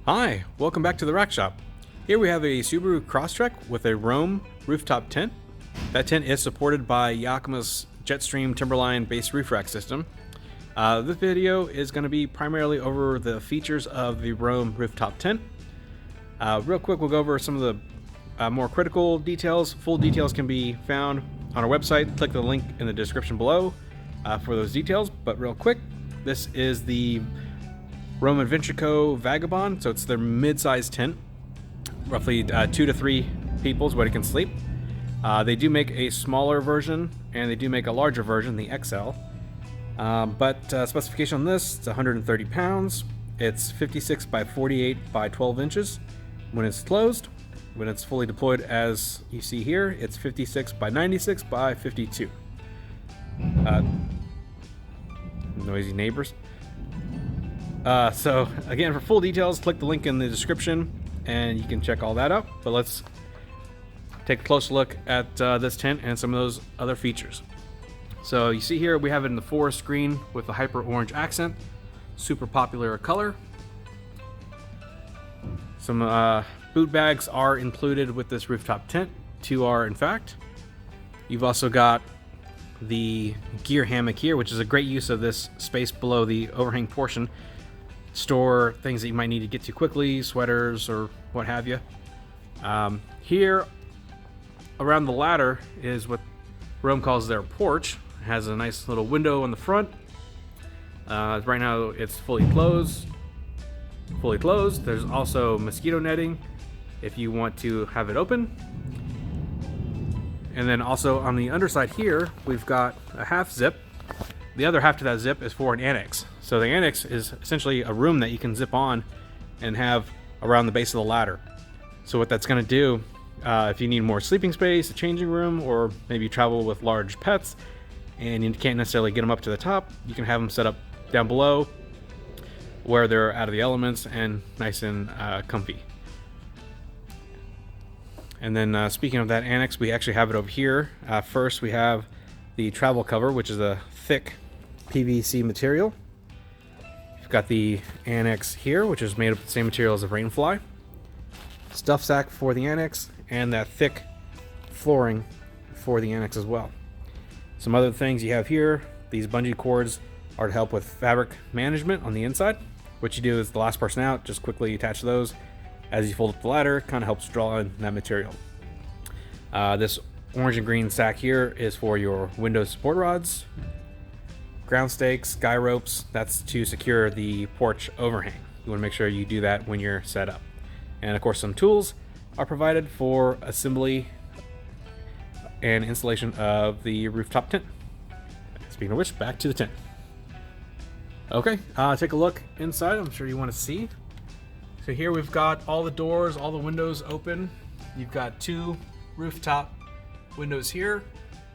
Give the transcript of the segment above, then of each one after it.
Hi, welcome back to the Rack Shop. Here we have a Subaru Crosstrek with a Roam rooftop tent. That tent is supported by Yakima's Jetstream Timberline base roof rack system. This video is going to be primarily over the features of the Roam rooftop tent. Real quick, we'll go over some of the more critical details. Full details can be found on our website. Click the link in the description below for those details. But real quick, this is the Roam Adventure Co. Vagabond, so it's their mid-sized tent. Roughly 2 to 3 people is what it can sleep. They do make a smaller version, and they do make a larger version, the XL. But specification on this, it's 130 pounds. It's 56 by 48 by 12 inches when it's closed. When it's fully deployed, as you see here, it's 56 by 96 by 52. Noisy neighbors. So again, for full details, click the link in the description and you can check all that out. But let's take a close look at this tent and some of those other features. So you see here we have it in the forest green with a hyper orange accent, super popular color. Some boot bags are included with this rooftop tent. 2 are in fact. You've also got the gear hammock here, which is a great use of this space below the overhang portion. Store things that you might need to get to quickly, sweaters or what have you. Here around the ladder is what Roam calls their porch. It has a nice little window on the front. Right now it's fully closed. There's also mosquito netting if you want to have it open. And then also on the underside here, we've got a half zip. The other half to that zip is for an annex. So the annex is essentially a room that you can zip on and have around the base of the ladder. So what that's going to do, if you need more sleeping space, a changing room, or maybe you travel with large pets and you can't necessarily get them up to the top, you can have them set up down below where they're out of the elements and nice and comfy. And then speaking of that annex, we actually have it over here. First we have the travel cover, which is a thick PVC material. You've got the annex here, which is made of the same material as a rainfly. Stuff sack for the annex, and that thick flooring for the annex as well. Some other things you have here, these bungee cords are to help with fabric management on the inside. What you do is the last person out, just quickly attach those. As you fold up the ladder, kind of helps draw in that material. This orange and green sack here is for your window support rods, ground stakes, guy ropes. That's to secure the porch overhang. You want to make sure you do that when you're set up. And of course, some tools are provided for assembly and installation of the rooftop tent. Speaking of which, back to the tent. Okay, take a look inside. I'm sure you want to see. So here we've got all the doors, all the windows open. You've got 2 rooftop windows here.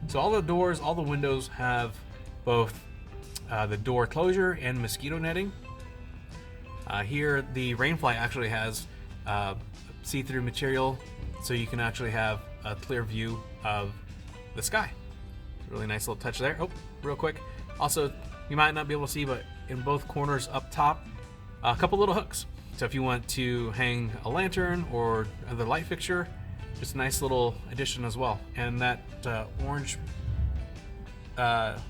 So all the doors, all the windows have both the door closure and mosquito netting. Here the rainfly actually has see-through material, so you can actually have a clear view of the sky. It's a really nice little touch there. Oh, real quick. Also, you might not be able to see, but in both corners up top, a couple little hooks. So if you want to hang a lantern or other light fixture, just a nice little addition as well. And that orange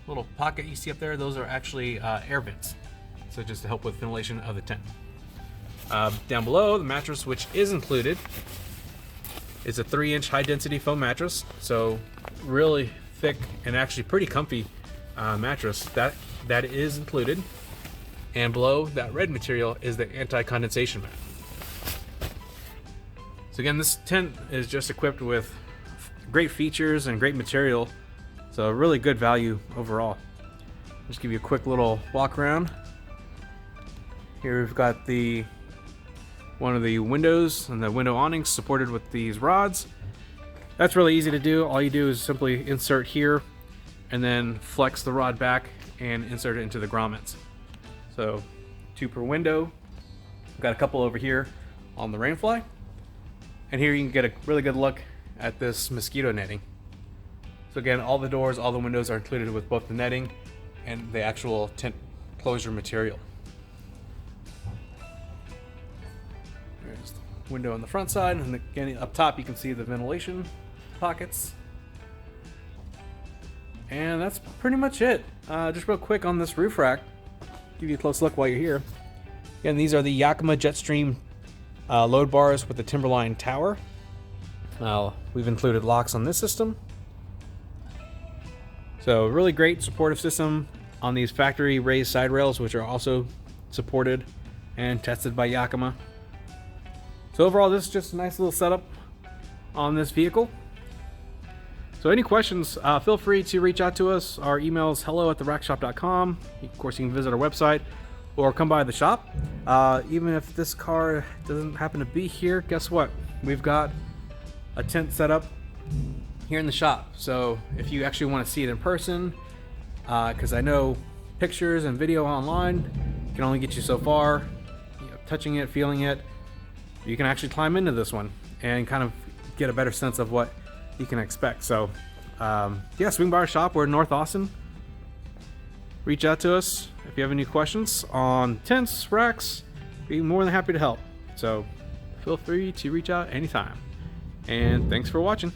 little pocket you see up there, those are actually air vents. So just to help with ventilation of the tent. Down below, the mattress, which is included, is a 3-inch high-density foam mattress. So really thick and actually pretty comfy mattress. That is included. And below that red material is the anti-condensation mat. So again, this tent is just equipped with great features and great material. So really good value overall. Just give you a quick little walk around. Here we've got one of the windows and the window awnings supported with these rods. That's really easy to do. All you do is simply insert here and then flex the rod back and insert it into the grommets. So 2 per window. We've got a couple over here on the rainfly. And here you can get a really good look at this mosquito netting. So again, all the doors, all the windows are included with both the netting and the actual tent closure material. window on the front side, and again up top you can see the ventilation pockets. And that's pretty much it. Just real quick on this roof rack, give you a close look while you're here. Again, these are the Yakima Jetstream load bars with the Timberline tower. We've included locks on this system. So really great supportive system on these factory raised side rails, which are also supported and tested by Yakima. So overall, this is just a nice little setup on this vehicle. So any questions, feel free to reach out to us. Our email is hello@therackshop.com. Of course, you can visit our website or come by the shop. Even if this car doesn't happen to be here, guess what? We've got a tent set up here in the shop. So if you actually want to see it in person, because I know pictures and video online can only get you so far. You know, touching it, feeling it, you can actually climb into this one and kind of get a better sense of what you can expect. So yeah, swing by our shop. We're in North Austin. Reach out to us if you have any questions on tents, racks. Be more than happy to help. So feel free to reach out anytime. And thanks for watching.